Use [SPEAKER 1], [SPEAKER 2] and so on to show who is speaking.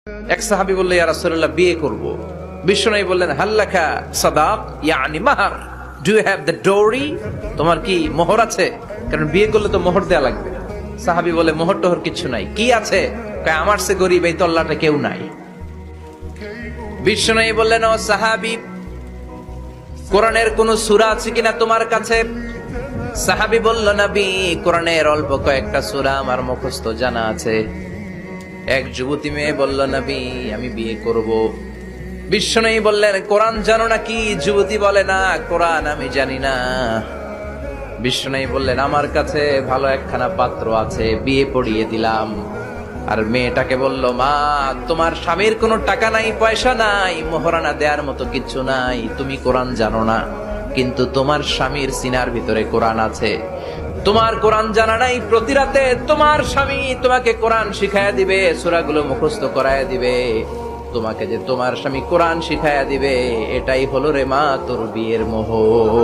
[SPEAKER 1] এক সাহাবী বললেন, ইয়া রাসূলুল্লাহ, বিয়ে করব। বিশ্বনবী বললেন, হাল্লাকা সাদাক, ইয়ানি মাহর, ডু ইউ হ্যাভ দ্য ডোরি? তোমার কি মোহর আছে? কারণ বিয়ে করলে তো মোহর দেয়া লাগবে। সাহাবী বলে, মোহর টোহর কিছু নাই। কি আছে? কয়, আমার সে গরিব এই তল্লাটে কেউ নাই। বিশ্বনবী বললেন, ও সাহাবী, কোরআনের কোন সূরা আছে কিনা তোমার কাছে? সাহাবী বলল, নবী, কোরআনের অল্প কয়েকটা সূরা আমার মুখস্থ জানা আছে। এক যুবতী মেয়ে বলল, নবী, আমি বিয়ে করব। বিশ্বনবী বললেন, কোরআন জানো নাকি? যুবতী বলে, না, কোরআন আমি জানি না। বিশ্বনবী বললেন, আমার কাছে ভালো একখানা পাত্র আছে, বিয়ে পড়িয়ে দিলাম। আর মেয়েটাকে বলল, মা, তোমার স্বামীর কোনো টাকা নাই, পয়সা নাই, মোহরানা দেওয়ার মতো কিছু নাই, তুমি কোরআন জানো না, কিন্তু তোমার স্বামীর সিনার ভিতরে কোরআন আছে। তোমার কোরআন জানা নাই, প্রতি রাতে তোমার স্বামী তোমাকে কোরআন শিখায়া দিবে, সূরাগুলো মুখস্থ করায়া দিবে। তোমাকে যে তোমার স্বামী কোরআন শিখায়া দিবে, এটাই হলো রে মা তোর বিয়ের মোহর।